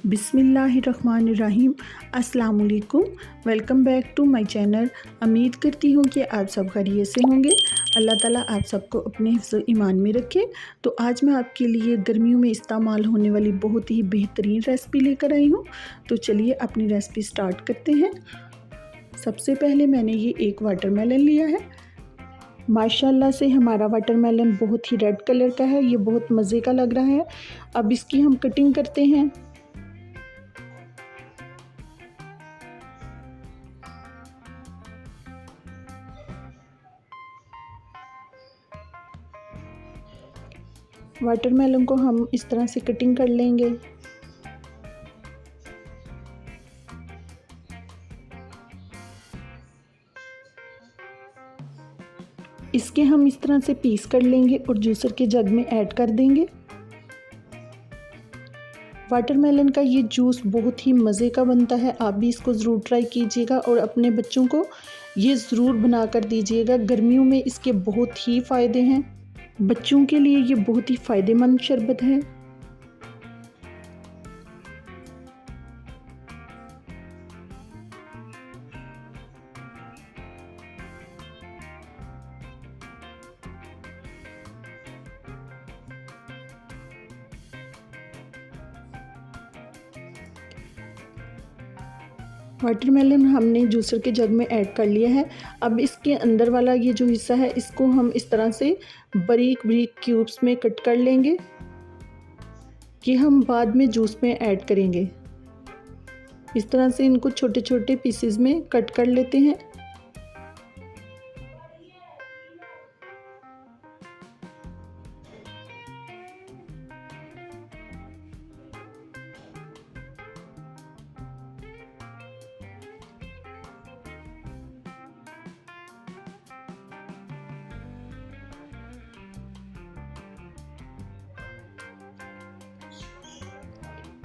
बिस्मिल्लाहिर्रहमानिर्रहीम। अस्सलाम वालेकुम। Welcome back to my channel. उम्मीद करती हूँ कि आप सब खैरियत से होंगे। अल्लाह ताला आप सबको अपने हिफ्ज़ ईमान में रखे। तो आज मैं आपके लिए गर्मियों में इस्तेमाल होने वाली बहुत ही बेहतरीन रेसिपी लेकर आई हूँ। तो चलिए अपनी रेसिपी स्टार्ट करते हैं। सबसे पहले मैंने ये एक वाटरमेलन लिया है। माशाल्लाह से हमारा वाटरमेलन बहुत ही रेड कलर का है, ये बहुत मज़े का लग रहा है। अब इसकी हम कटिंग करते हैं। वाटरमेलन को हम इस तरह से कटिंग कर लेंगे। इसके हम इस तरह से पीस कर लेंगे और जूसर के जग में ऐड कर देंगे। वाटरमेलन का ये जूस बहुत ही मज़े का बनता है, आप भी इसको ज़रूर ट्राई कीजिएगा और अपने बच्चों को ये ज़रूर बना कर दीजिएगा। गर्मियों में इसके बहुत ही फ़ायदे हैं, बच्चों के लिए ये बहुत ही फ़ायदेमंद शरबत है। वाटरमेलन हमने जूसर के जग में ऐड कर लिया है। अब इसके अंदर वाला ये जो हिस्सा है इसको हम इस तरह से बारीक बारीक क्यूब्स में कट कर लेंगे कि हम बाद में जूस में ऐड करेंगे। इस तरह से इनको छोटे छोटे पीसेस में कट कर लेते हैं।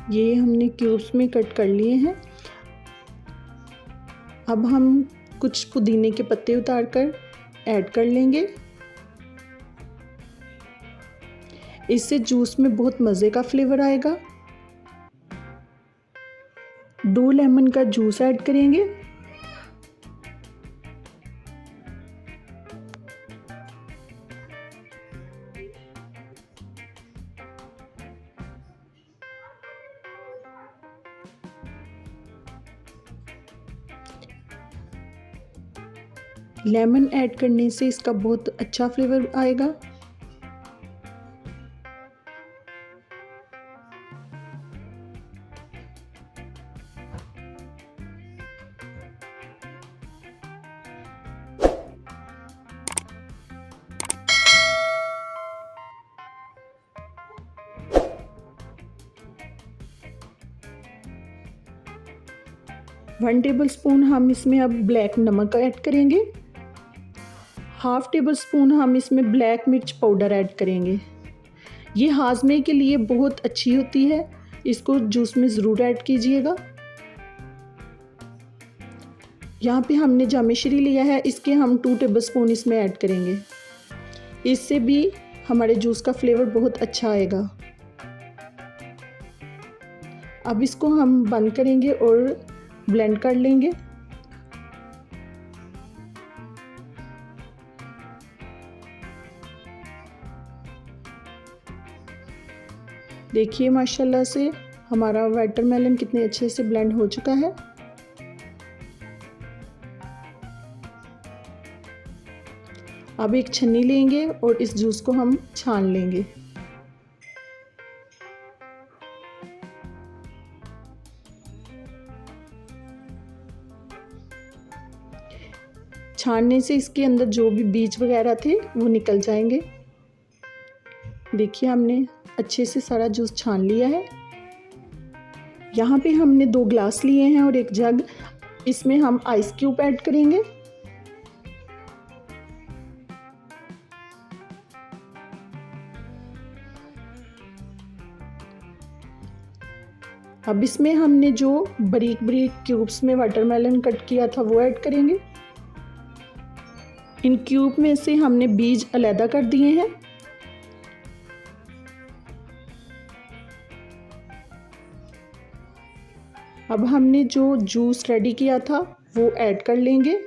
ये हमने क्यूब्स में कट कर लिए हैं। अब हम कुछ पुदीने के पत्ते उतार कर ऐड कर लेंगे। इससे जूस में बहुत मज़े का फ्लेवर आएगा। 2 लेमन का जूस ऐड करेंगे। लेमन ऐड करने से इसका बहुत अच्छा फ्लेवर आएगा। वन टेबल स्पून हम इसमें अब ब्लैक नमक ऐड करेंगे। हाफ़ टेबल स्पून हम इसमें ब्लैक मिर्च पाउडर ऐड करेंगे। ये हाजमे के लिए बहुत अच्छी होती है, इसको जूस में ज़रूर ऐड कीजिएगा। यहाँ पे हमने जामेश्री लिया है, इसके हम 2 टेबल स्पून इसमें ऐड करेंगे। इससे भी हमारे जूस का फ्लेवर बहुत अच्छा आएगा। अब इसको हम बंद करेंगे और ब्लेंड कर लेंगे। देखिए माशाल्लाह से हमारा वाटरमेलन कितने अच्छे से ब्लेंड हो चुका है। अब एक छन्नी लेंगे और इस जूस को हम छान लेंगे। छानने से इसके अंदर जो भी बीज वगैरह थे वो निकल जाएंगे। देखिए हमने अच्छे से सारा जूस छान लिया है। यहाँ पे हमने 2 ग्लास लिए हैं और एक जग। इसमें हम आइस क्यूब ऐड करेंगे। अब इसमें हमने जो बारीक बारीक क्यूब्स में वाटरमेलन कट किया था वो ऐड करेंगे। इन क्यूब में से हमने बीज अलग कर दिए हैं। अब हमने जो जूस रेडी किया था वो ऐड कर लेंगे।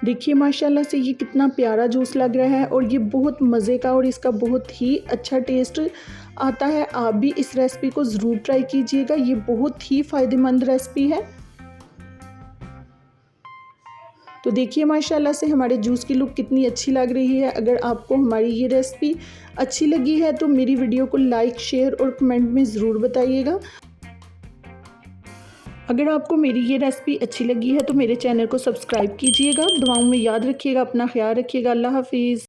देखिए माशाल्लाह से ये कितना प्यारा जूस लग रहा है और ये बहुत मज़े का और इसका बहुत ही अच्छा टेस्ट आता है। आप भी इस रेसिपी को ज़रूर ट्राई कीजिएगा, ये बहुत ही फ़ायदेमंद रेसिपी है। तो देखिए माशाल्लाह से हमारे जूस की लुक कितनी अच्छी लग रही है। अगर आपको हमारी ये रेसिपी अच्छी लगी है तो मेरी वीडियो को लाइक, शेयर और कमेंट में ज़रूर बताइएगा। अगर आपको मेरी ये रेसिपी अच्छी लगी है तो मेरे चैनल को सब्सक्राइब कीजिएगा। दुआओं में याद रखिएगा, अपना ख्याल रखिएगा। अल्लाह हाफिज़।